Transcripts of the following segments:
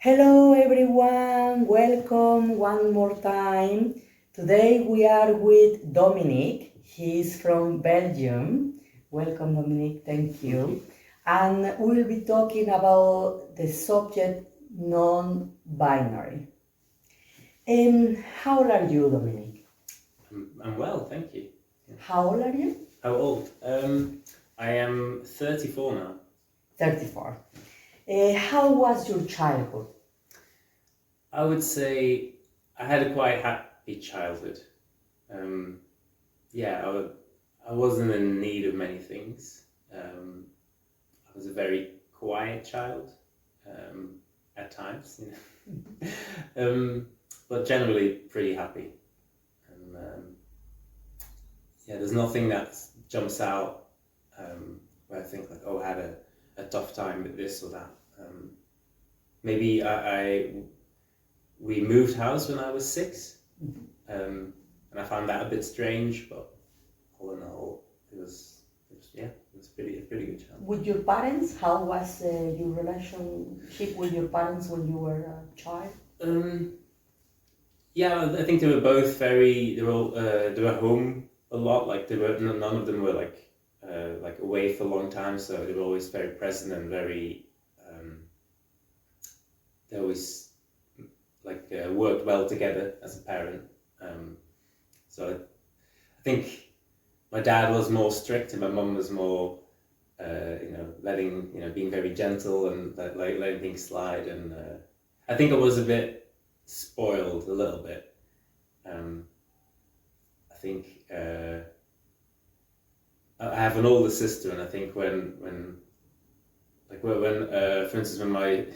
Hello everyone, welcome one more time. Today we are with Dominic. He's from Belgium. Welcome Dominic, thank you. And we'll be talking about the subject non-binary. How old are you, Dominic? I'm well, thank you. How old are you? How old? I am 34 now. 34. How was your childhood? I would say I had a quite happy childhood. Um, I wasn't in need of many things. I was a very quiet child at times, but generally pretty happy. And there's nothing that jumps out where I think like, oh, I had a tough time with this or that. Maybe we moved house when I was 6, and I found that a bit strange, but all in all, it was a pretty good challenge. With your parents, how was your relationship with your parents when you were a child? I think they were both very. They were home a lot. Like none of them were like away for a long time, so they were always very present and very. They always worked well together as a parent. So I think my dad was more strict and my mum was more, being very gentle and letting things slide. And I think I was a bit spoiled a little bit. I think I have an older sister, and I think when for instance, when my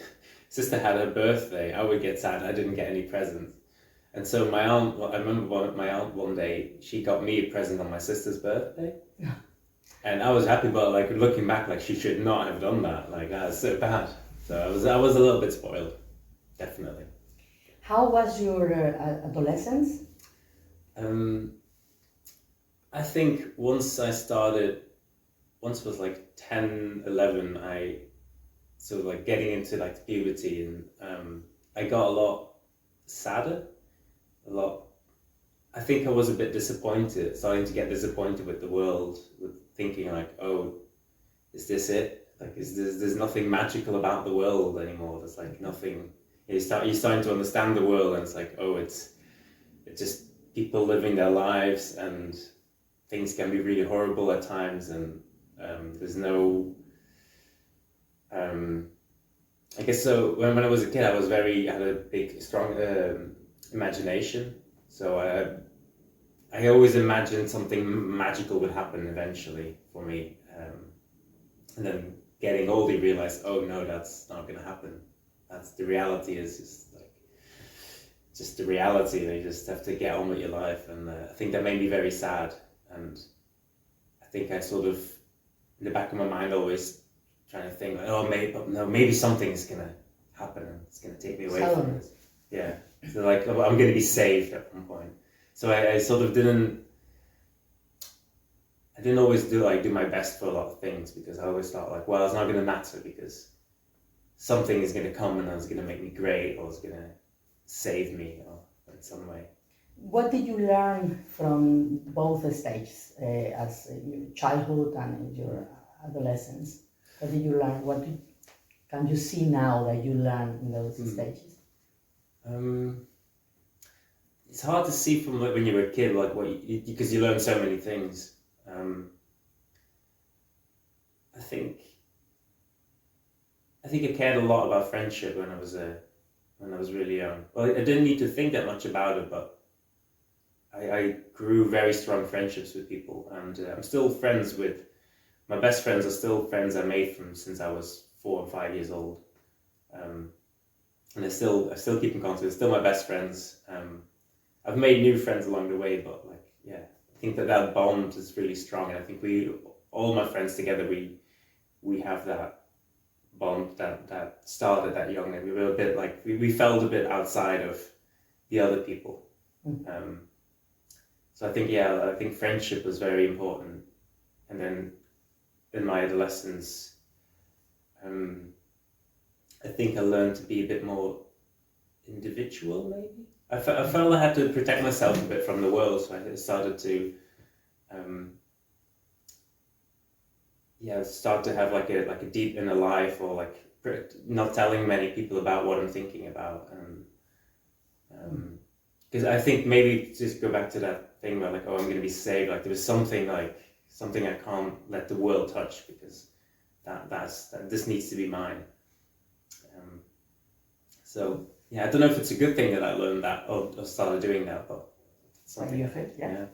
sister had her birthday, I would get sad I didn't get any presents. And so I remember my aunt one day, she got me a present on my sister's birthday. And I was happy, but like looking back, like she should not have done that. Like that was so bad. So I was a little bit spoiled, definitely. How was your adolescence? I think once it was like 10, 11, I sort of like getting into like puberty, and I got a lot sadder, a lot. I think I was a bit disappointed, starting to get disappointed with the world, with thinking like, oh, is this it? Like, there's nothing magical about the world anymore. There's like nothing. You're starting to understand the world, and it's like, oh, it's just people living their lives, and things can be really horrible at times, and there's no. I guess so. When I was a kid, I had a big, strong imagination. So I always imagined something magical would happen eventually for me, and then getting older, you realize, oh no, that's not going to happen. That's the reality. Is just the reality. You just have to get on with your life, and I think that made me very sad. And I think I sort of, in the back of my mind, always trying to think, like, oh, maybe something's gonna happen and it's gonna take me away from this. Yeah. So like, I'm gonna be saved at one point. So I sort of didn't always do my best for a lot of things, because I always thought like, well, it's not gonna matter because something is gonna come and it's gonna make me great, or it's gonna save me, or in some way. What did you learn from both stages, as your childhood and your adolescence? What did you learn? Can you see now that you learned in those stages? It's hard to see from like when you were a kid, like because you learn so many things. I think I cared a lot about friendship when I was really young. Well, I didn't need to think that much about it, but I grew very strong friendships with people, and I'm still friends with. My best friends are still friends I made from since I was 4 or 5 years old, and I still keep in contact. They're still my best friends. I've made new friends along the way, but I think that bond is really strong, and I think all my friends together, we have that bond that started that young, and we were a bit like we felt a bit outside of the other people. So I think friendship was very important, and then in my adolescence, I think I learned to be a bit more individual, maybe. I felt I had to protect myself a bit from the world, so I started to, start to have like a deep inner life, or like not telling many people about what I'm thinking about, and because I think maybe just go back to that thing about like, oh, I'm going to be saved. Like there was something I can't let the world touch, because that this needs to be mine. So yeah, I don't know if it's a good thing that I learned that or started doing that, but something. Part of it, yeah.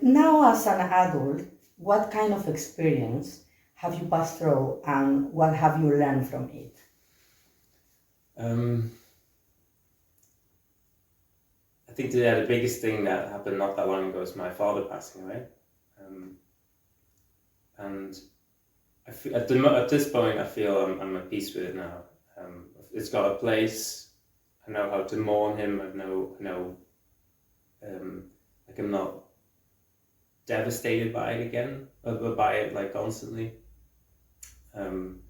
Now, as an adult, what kind of experience have you passed through, and what have you learned from it? I think the biggest thing that happened not that long ago is my father passing away, and I feel, at this point I feel I'm at peace with it now. It's got a place. I know how to mourn him. I know, like I'm not devastated by it again, by it like constantly. And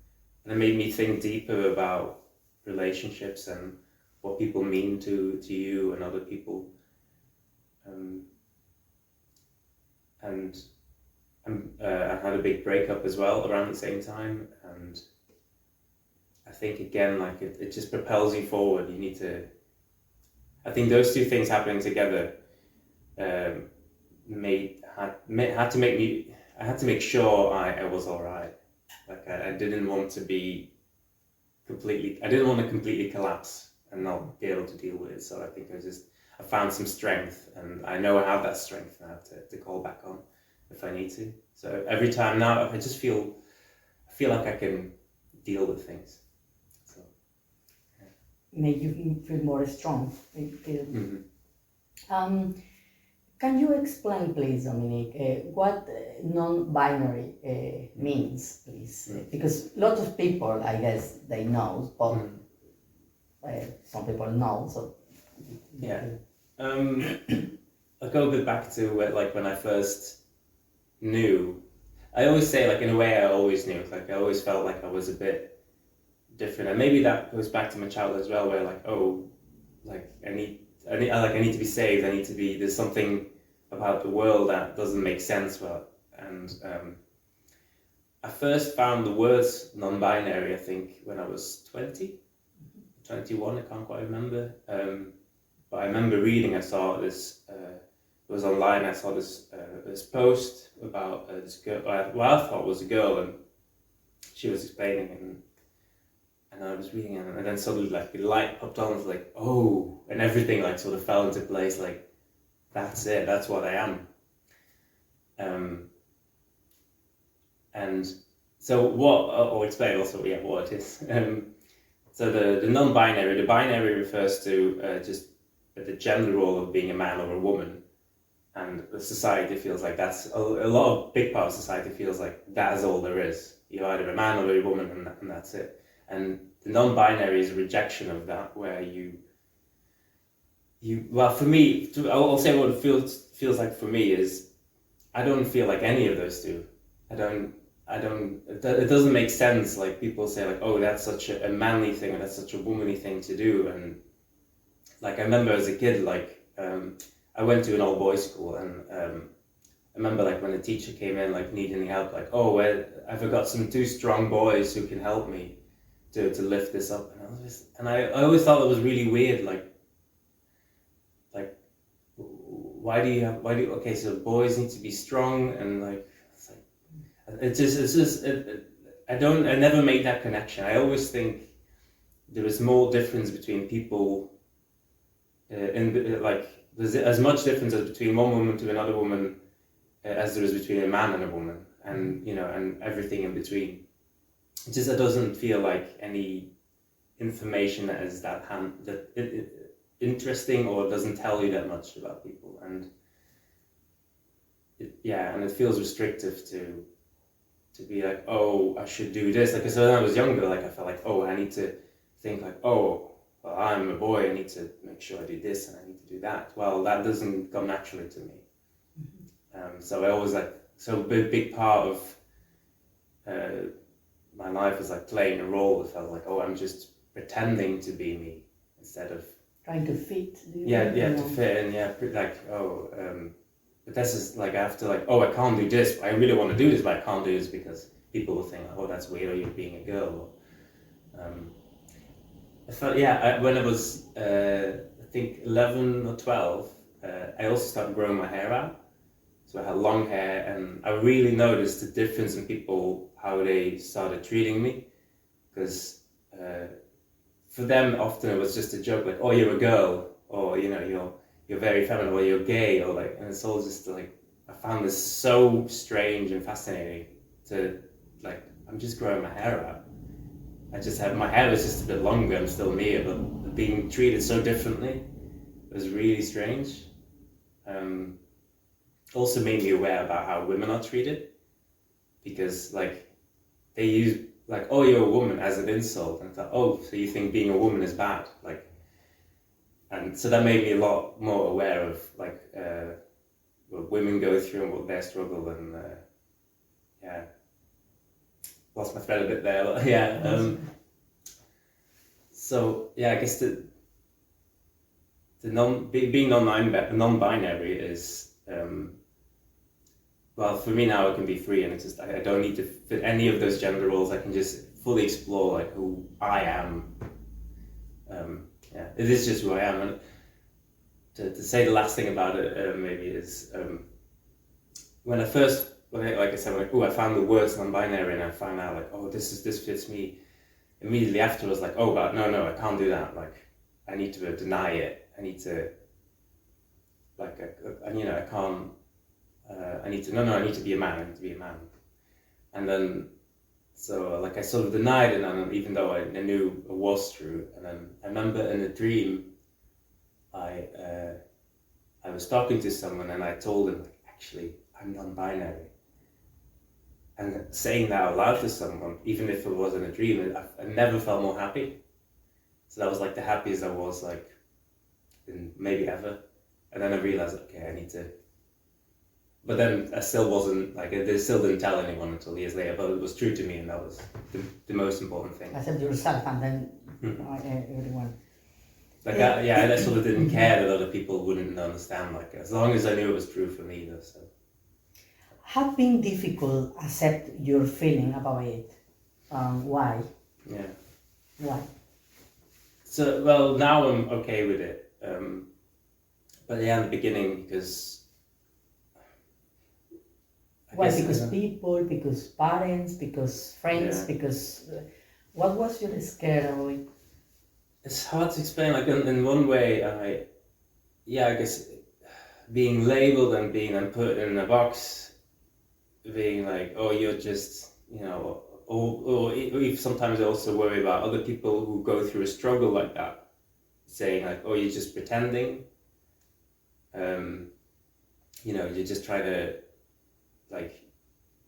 it made me think deeper about relationships and what people mean to you and other people. And I had a big breakup as well around the same time, and I think again, like it just propels you forward. You need to. I think those two things happening together had to make me. I had to make sure I was all right. Like I didn't want to be completely. I didn't want to completely collapse and not be able to deal with it. So I think I found some strength, and I know I have that strength now to call back on if I need to. So every time now, I feel like I can deal with things. So Make you feel more strong. Mm-hmm. Can you explain, please, Dominique, what non-binary means, please? Because a lot of people, I guess, they know, but some people know. So yeah, I'll go a bit back to like when I first knew. I always say, like, in a way I always knew. Like I always felt like I was a bit different, and maybe that goes back to my childhood as well, where like, oh, like I need to be saved. I need to be. There's something about the world that doesn't make sense. And I first found the words non-binary, I think, when I was 20, 21. I can't quite remember. But I remember reading. I saw this. It was online. I saw this post about this girl. Well, I thought was a girl, and she was explaining it, and I was reading it, and then suddenly like the light popped on. It was like, oh, and everything like sort of fell into place. Like that's it. That's what I am. And so what? I'll explain also, yeah, what it is. So the non-binary, the binary refers to just the gender role of being a man or a woman. And the society feels like that's a lot of big part of society feels like that is all there is. You're either a man or a woman, and that's it. And the non-binary is a rejection of that, where you well, for me, I'll say what it feels like for me is I don't feel like any of those two. It doesn't make sense. Like people say, like, oh, that's such a manly thing, or that's such a womanly thing to do. And like I remember as a kid, like. I went to an all boys school, and I remember like when the teacher came in, like needing help, like, oh, well, I forgot some two strong boys who can help me to lift this up, and I always thought it was really weird, like okay, so boys need to be strong, and like I never made that connection. I always think there is more difference between people, like. There's as much difference as between one woman to another woman as there is between a man and a woman, and and everything in between. It just doesn't feel like any information that is interesting, or doesn't tell you that much about people, and it feels restrictive to be like, oh, I should do this. Like, so when I was younger, like I felt like, oh, I need to think like, oh. Well, I'm a boy, I need to make sure I do this and I need to do that. Well, that doesn't come naturally to me. So I always a big part of my life was like playing a role. It felt like, oh, I'm just pretending to be me instead of trying to fit. To fit in. But this is like I have to like, oh, I can't do this. I really want to do this, but I can't do this because people will think, oh, that's weird, or you're being a girl. I felt when I was I think 11 or 12, I also started growing my hair out. So I had long hair, and I really noticed the difference in people, how they started treating me. Because for them, often it was just a joke, like, oh, you're a girl, or, you know, you're very feminine, or you're gay, or like, and it's all just like, I found this so strange and fascinating to, like, I'm just growing my hair out. My hair was just a bit longer, I'm still me, but being treated so differently was really strange. Also made me aware about how women are treated, because like they use like, oh, you're a woman as an insult, and I thought, oh, so you think being a woman is bad, like, and so that made me a lot more aware of like what women go through and what their struggle, and lost my thread a bit there, but so I guess being non-binary is well, for me now it can be free, and it's just I don't need to fit any of those gender roles. I can just fully explore like who I am. It is just who I am. And to say the last thing about it maybe is when I first, like I said, I found the words non-binary, and I found out like, oh, this fits me. Immediately after I was like, oh God, no, I can't do that. Like, I need to deny it. I need to like, I can't. I need to be a man. I need to be a man. And then, so like I sort of denied it, and even though I knew it was true. And then I remember in a dream, I was talking to someone, and I told him, like, actually, I'm non-binary. And saying that out loud to someone, even if it wasn't a dream, I never felt more happy. So that was like the happiest I was like in maybe ever. And then I realized, okay, I need to. But then I still wasn't like, I still didn't tell anyone until years later, but it was true to me, and that was the most important thing. Accept yourself, and then everyone. Like, I sort of didn't care that other people wouldn't understand, like, as long as I knew it was true for me, though, so. Have been difficult accept your feeling about it. Why? Yeah. Why? So, well, now I'm okay with it. But in the beginning, because... Why? Because people, because parents, because friends, because... what was your scare of it? It's hard to explain. Like, in one way, I guess being labeled and being put in a box, being like, oh, you're just, or if sometimes I also worry about other people who go through a struggle like that, saying like, oh, you're just pretending, you just try to like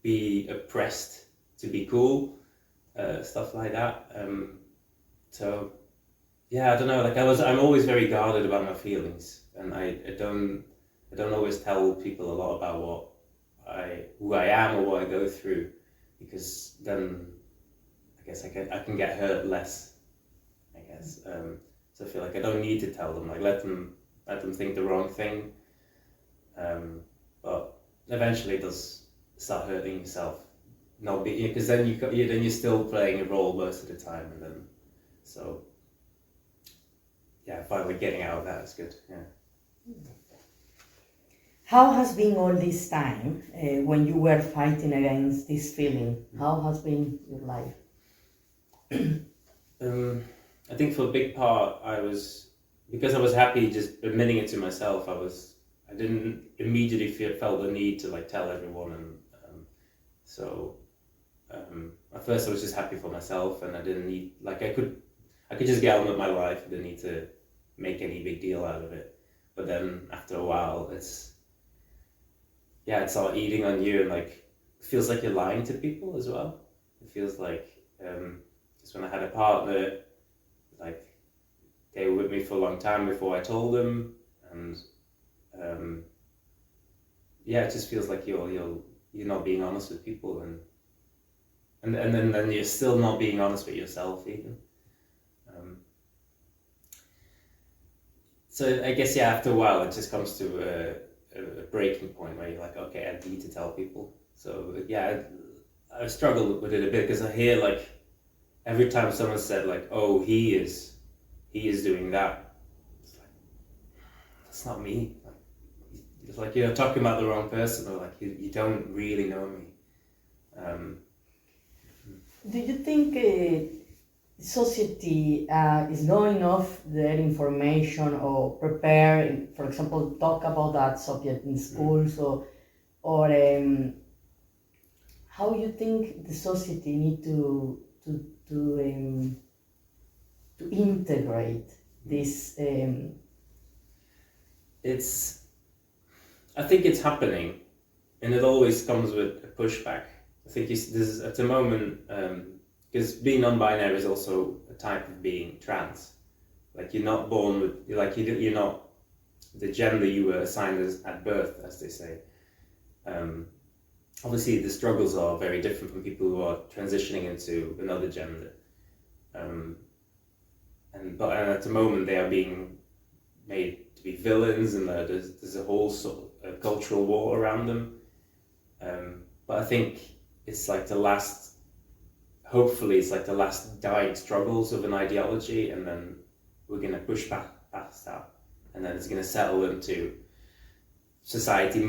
be oppressed to be cool, stuff like that. So yeah, I don't know. Like I'm always very guarded about my feelings, and I don't always tell people a lot about who I am or what I go through, because then I guess I can get hurt less. I guess so. I feel like I don't need to tell them. Like let them think the wrong thing, but eventually it does start hurting yourself. No, because then you're still playing a role most of the time, and then so. Yeah, finally getting out of that is good. Yeah. How has been all this time when you were fighting against this feeling? How has been your life? I think for a big part, because I was happy just admitting it to myself. I didn't immediately felt the need to like tell everyone, and so at first I was just happy for myself, and I didn't need I could just get on with my life. I didn't need to make any big deal out of it. But then after a while, it's all eating on you, and like it feels like you're lying to people as well. It feels like because when I had a partner, like they were with me for a long time before I told them, and it just feels like you're not being honest with people, and and then you're still not being honest with yourself even. So I guess after a while it just comes to a breaking point where you're like, okay, I need to tell people. So I struggle with it a bit because I hear like every time someone said like, oh, he is doing that, it's like, that's not me. It's like you're talking about the wrong person, or like you don't really know me. Do you think society is knowing of their information or prepare, for example, talk about that subject in schools, or how you think the society need to integrate this? I think it's happening, and it always comes with a pushback. I think there's at the moment, because being non-binary is also a type of being trans. Like you're not born with, like you're not the gender you were assigned as at birth, as they say. Obviously, the struggles are very different from people who are transitioning into another gender. But at the moment they are being made to be villains, and there's a whole sort of cultural war around them. But I think it's like hopefully it's like the last dying struggles of an ideology, and then we're going to push back past that, and then it's going to settle into society,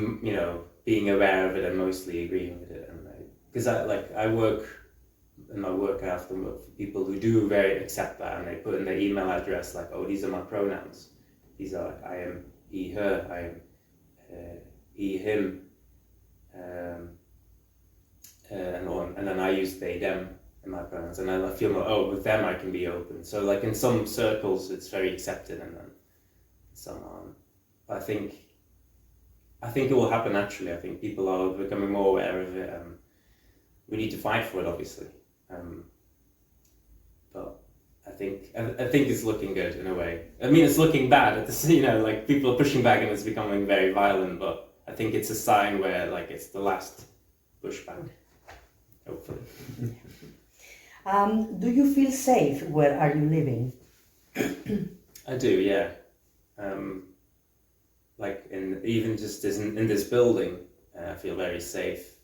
being aware of it and mostly agreeing with it. And because I work in my work, I often work for people who do very accept that, and they put in their email address like, oh, these are my pronouns. These are like, I am he, her, I am he, him, and then I use they, them in my pronouns, and then I feel like, oh, with them I can be open. So like in some circles it's very accepted, and then some aren't. But I think it will happen naturally. I think people are becoming more aware of it. We need to fight for it, obviously. But I think it's looking good in a way. I mean, it's looking bad at the, like people are pushing back and it's becoming very violent. But I think it's a sign where like it's the last pushback, hopefully. Do you feel safe where are you living? I do, yeah. Like even just in this building, I feel very safe.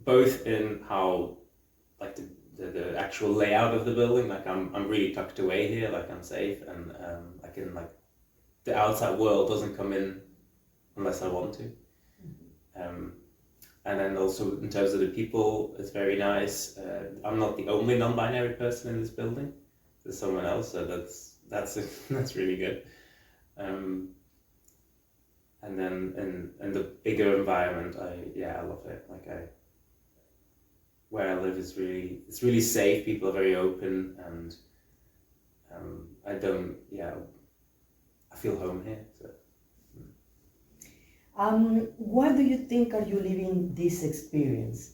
Both in how like the actual layout of the building, like I'm really tucked away here, like I'm safe, and I can like the outside world doesn't come in unless I want to. And then also in terms of the people, it's very nice. I'm not the only non-binary person in this building. There's someone else, so that's really good. And then in the bigger environment, I love it. Where I live is really safe. People are very open, and I feel home here. So. Why do you think are you living this experience?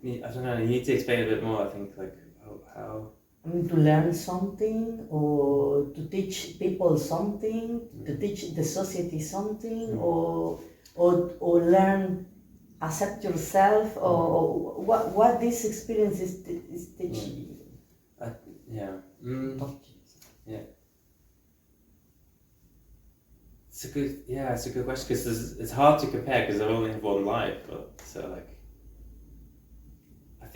I don't know. You need to explain a bit more. I think like how. I mean, to learn something, or to teach people something, to teach the society something, or learn, accept yourself, or what this experience is teaching you. Yeah. Yeah. It's a good question, because it's hard to compare because I only have one life. But so like, I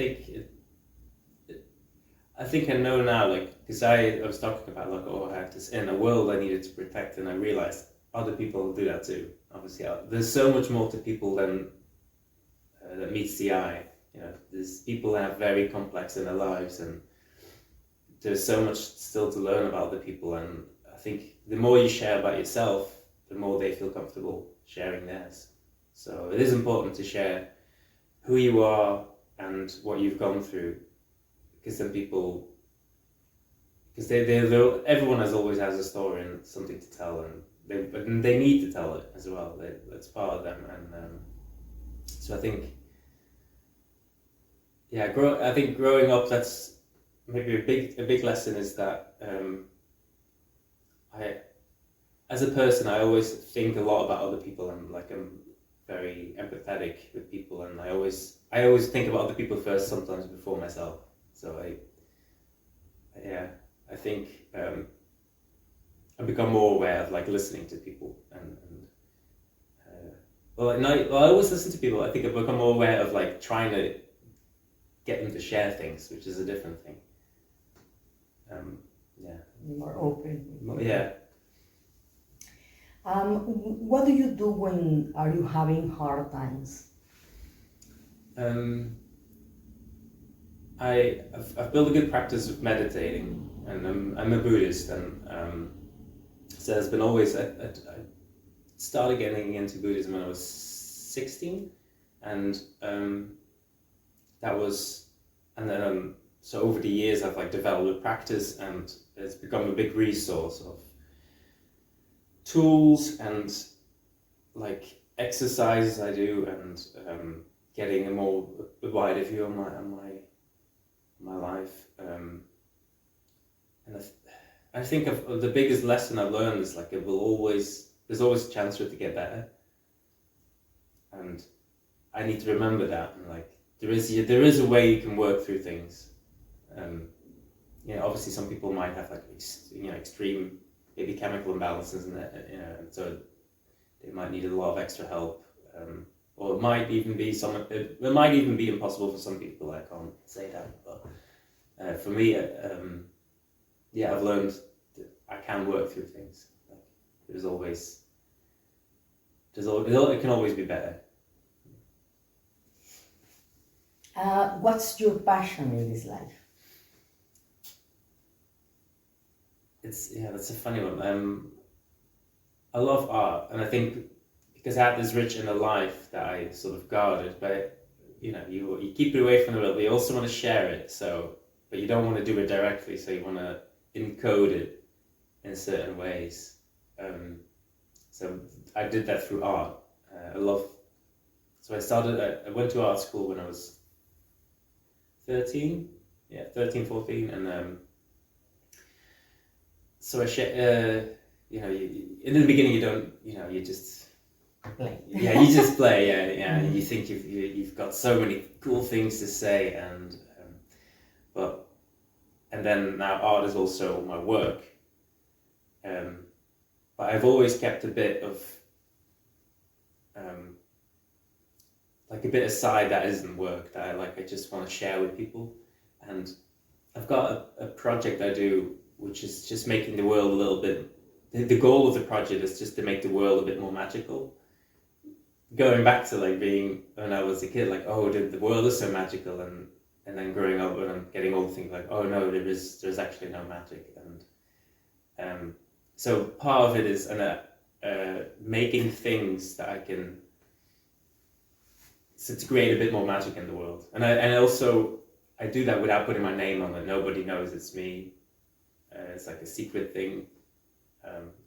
think I know now, like, because I was talking about like, oh, I have this in a world I needed to protect, and I realized other people do that too. Obviously, there's so much more to people than that meets the eye. There's people that have very complex in their lives, and there's so much still to learn about other people. And I think the more you share about yourself, the more they feel comfortable sharing theirs. So it is important to share who you are and what you've gone through, because then people, because everyone always has a story and something to tell, and they need to tell it as well. That's part of them, and so I think, I think growing up, that's maybe a big lesson is that as a person, I always think a lot about other people, and like I'm very empathetic with people, and I always think about other people first, sometimes before myself. So I think I've become more aware of like listening to people, and well, I always listen to people. I think I've become more aware of like trying to get them to share things, which is a different thing. Yeah. More open. Yeah. What do you do when are you having hard times? I've built a good practice of meditating, and I'm a Buddhist, and so there's been always I started getting into Buddhism when I was 16, and that was, and then so over the years I've like developed a practice, and it's become a big resource of tools and like exercises I do, and getting a wider view on my life. And I think of the biggest lesson I've learned is like there's always a chance for it to get better, and I need to remember that, and like there is a way you can work through things. Obviously some people might have like extreme maybe chemical imbalances, and and so they might need a lot of extra help, or it might even be impossible for some people. I can't say that, but for me, I've learned that I can work through things. Like it can always be better. What's your passion in this life? That's a funny one. I love art, and I think because art is rich in a life that I sort of guarded, but you keep it away from the world, but you also want to share it. So, but you don't want to do it directly, so you want to encode it in certain ways. So I did that through art. So I went to art school when I was 13, 14, and so I in the beginning you don't, you just Play. you just play, and you think you've got so many cool things to say, and then now art is also my work, but I've always kept a bit of like a bit aside that isn't work, that I just want to share with people. And I've got a project I do which is just making the world a little bit, the goal of the project is just to make the world a bit more magical. Going back to like being, when I was a kid, like, oh, the world is so magical, and then growing up and I'm getting older, things like, oh no, there's actually no magic. And so part of it is making things that I can, so to create a bit more magic in the world. And I do that without putting my name on it. Nobody knows it's me. It's like a secret thing.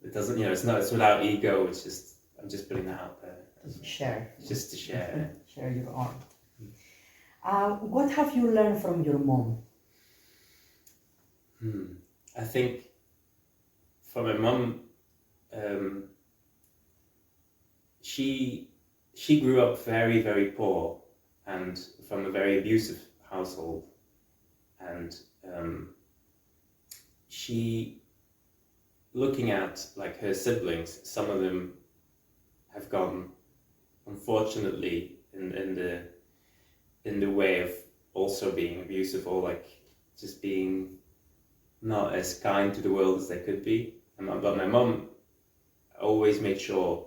It doesn't, it's without ego. It's just, I'm just putting that out there. Share. Just to share. Share your art. What have you learned from your mom? I think from my mom, she grew up very, very poor and from a very abusive household, and she, looking at like her siblings, some of them have gone, unfortunately, in the way of also being abusive, or like just being not as kind to the world as they could be. But my mum always made sure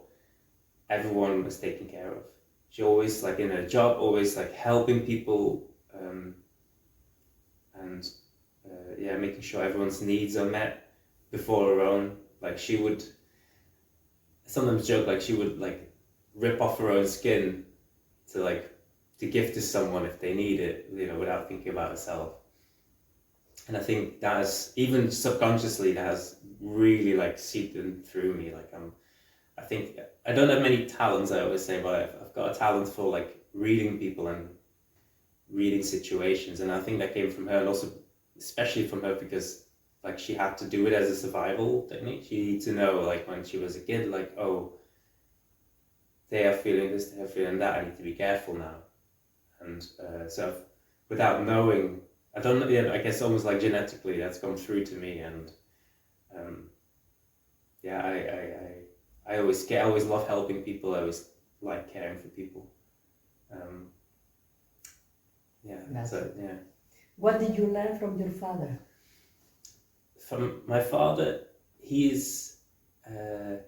everyone was taken care of. She always, like in her job, always like helping people, and making sure everyone's needs are met before her own. Like she would sometimes joke, like she would like rip off her own skin to give to someone if they need it, without thinking about herself. And I think that has, even subconsciously, that has really like seeped in through me. Like I think I don't have many talents, I always say, but I've got a talent for like reading people and reading situations, and I think that came from her, and also especially from her because like she had to do it as a survival technique. She needed to know, like when she was a kid, like, oh, they are feeling this, they are feeling that. I need to be careful now. And so without knowing, I don't know. Yeah, I guess almost like genetically, that's come through to me. And yeah, I always care. I always love helping people. I always like caring for people. Yeah. So yeah. What did you learn from your father? From my father, he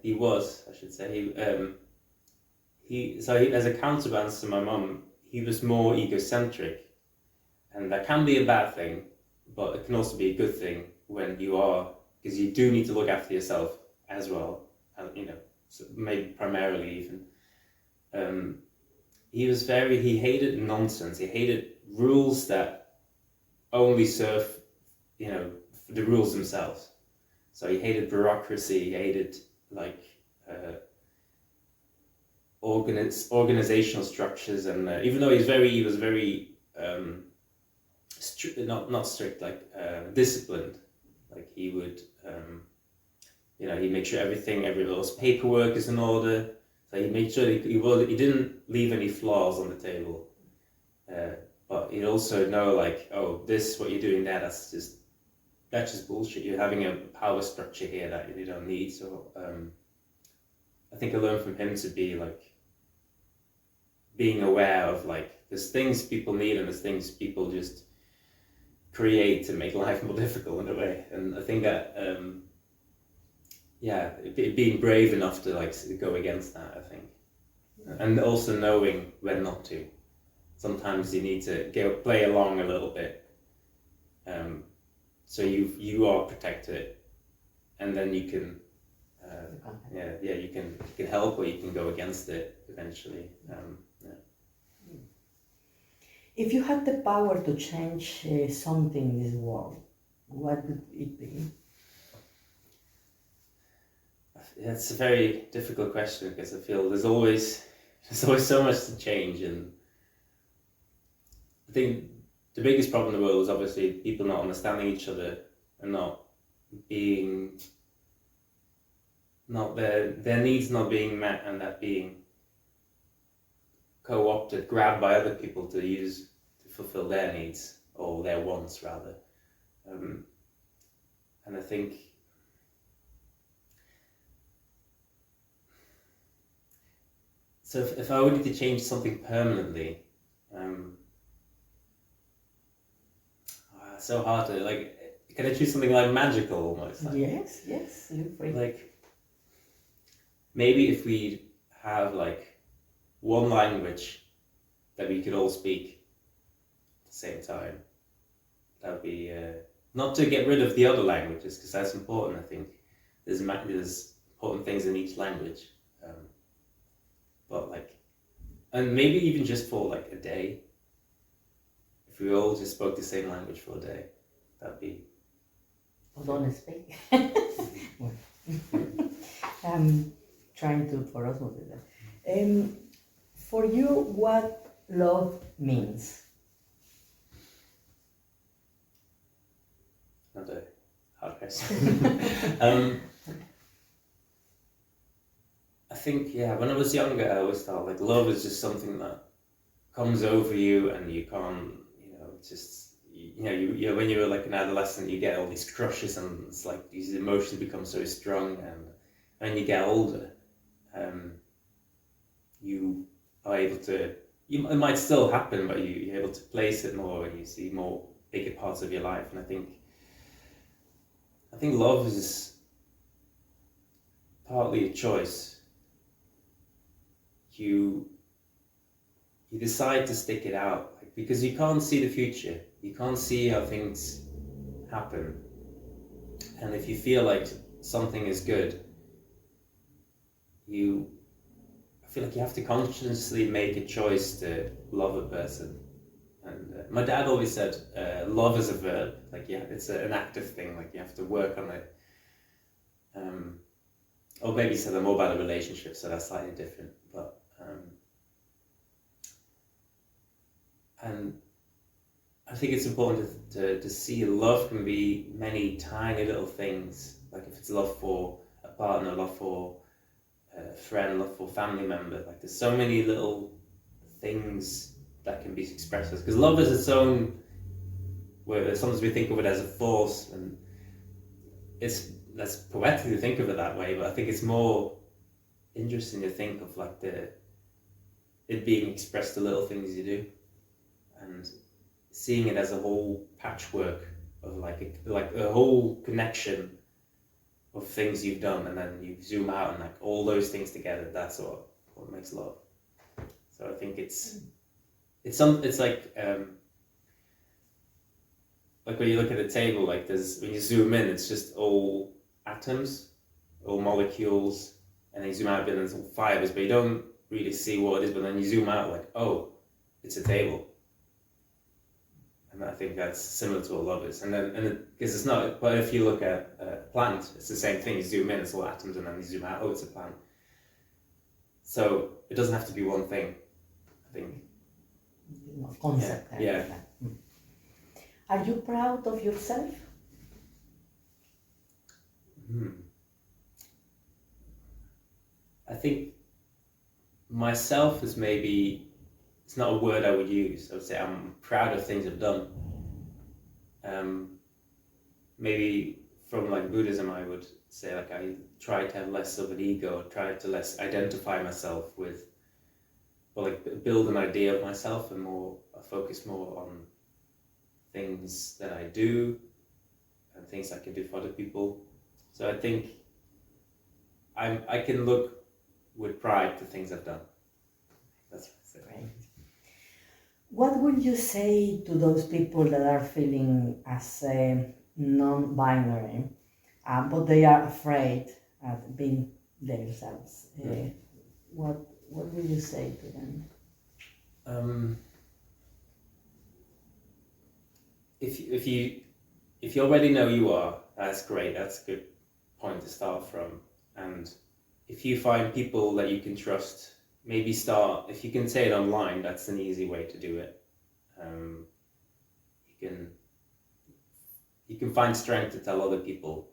was, I should say, as a counterbalance to my mum, he was more egocentric, and that can be a bad thing, but it can also be a good thing when you are, because you do need to look after yourself as well, and so maybe primarily even. He hated nonsense. He hated rules that only serve, the rules themselves. So he hated bureaucracy. He hated like organizational structures, and even though he was very not strict, like disciplined. Like he would, he'd make sure every little paperwork is in order. So he made sure he didn't leave any flaws on the table. But he'd also know, like, oh, this, what you're doing there, that's just bullshit. You're having a power structure here that you don't need. So I think I learned from him to be like being aware of, like, there's things people need and there's things people just create to make life more difficult in a way. And I think that being brave enough to like go against that, I think, and also knowing when not to. Sometimes you need to play along a little bit, so you are protected, and then you can, you can help, or you can go against it eventually. If you had the power to change something in this world, what would it be? It's a very difficult question, because I feel there's always so much to change, and I think the biggest problem in the world is obviously people not understanding each other and their needs not being met, and that being co-opted, grabbed by other people to fulfill their needs, or their wants rather. And I think so. If I wanted to change something permanently, so hard to, like, can I choose something like magical almost? Like, yes, you're free. Like, maybe if we have like one language that we could all speak at the same time, that would be not to get rid of the other languages, because that's important. I think there's important things in each language, but like, and maybe even just for like a day, if we all just spoke the same language for a day, that'd be. Don't speak. Trying to for us with that. For you, what love means? Another hard question. I think, when I was younger, I always thought like love is just something that comes over you, and you can't, when you were like an adolescent, you get all these crushes, and it's like these emotions become so strong, and when you get older, you are able to, it might still happen, but you're able to place it more, and you see more bigger parts of your life. And I think love is partly a choice. You decide to stick it out, like, because you can't see the future. You can't see how things happen. And if you feel like something is good, I feel like you have to consciously make a choice to love a person. And my dad always said, love is a verb. Like, it's an active thing. Like, you have to work on it. Or maybe he said more about a relationship, so that's slightly different. But and think it's important to see love can be many tiny little things. Like if it's love for a partner, love for a friend, love for a family member. Like there's so many little things that can be expressed as, because love is its own, where sometimes we think of it as a force, and let's poetically think of it that way, but I think it's more interesting to think of like it being expressed the little things you do, and seeing it as a whole patchwork of like a whole connection of things you've done, and then you zoom out and like all those things together. That's what makes love. So I think it's like when you look at a table, like when you zoom in, it's just all atoms, all molecules, and then you zoom out a bit and it's all fibers, but you don't really see what it is. But then you zoom out, like, oh, it's a table. And I think that's similar to what love is. Because it's not, but if you look at a plant, it's the same thing. You zoom in, it's all atoms, and then you zoom out, oh, it's a plant. So it doesn't have to be one thing, I think. Concept. Yeah. Are you proud of yourself? I think myself is maybe, it's not a word I would use. I would say I'm proud of things I've done. Maybe from like Buddhism, I would say like I try to have less of an ego, try to less identify myself with, or like build an idea of myself, and focus more on things that I do and things I can do for other people. So I think I can look with pride to things I've done. That's what I say. Great. What would you say to those people that are feeling as non-binary, but they are afraid of being themselves? What would you say to them? If you already know you are, that's great. That's a good point to start from. And if you find people that you can trust, maybe start, if you can say it online, that's an easy way to do it. You can find strength to tell other people.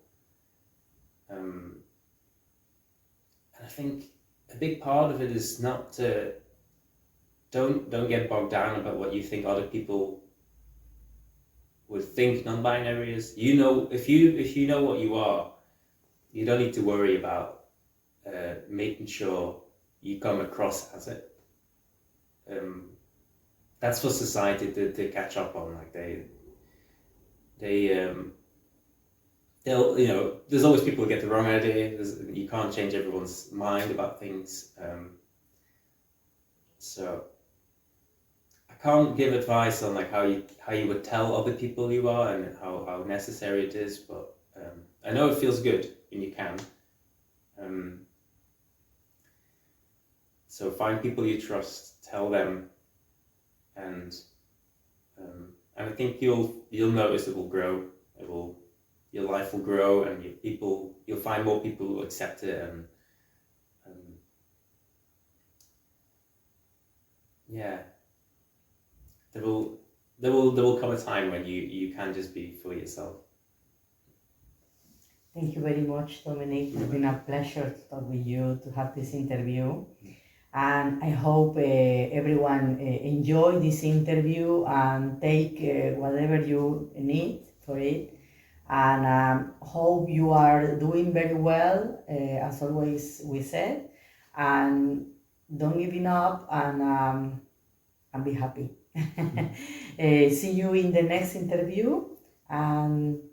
And I think a big part of it is not to, don't get bogged down about what you think other people would think non-binary is. You know, if you know what you are, you don't need to worry about making sure you come across as it. That's for society to catch up on. Like they'll, you know, there's always people who get the wrong idea. You can't change everyone's mind about things. So I can't give advice on like how you would tell other people you are and how necessary it is, but I know it feels good when you can. So find people you trust, tell them, and I think you'll notice it will grow. Your life will grow, and you'll find more people who accept it, and yeah, there will come a time when you can just be for yourself. Thank you very much, Dominic. It's been a pleasure to talk with you, to have this interview. And I hope everyone enjoy this interview and take whatever you need for it. And hope you are doing very well, as always we said. And don't give up, and be happy. See you in the next interview. And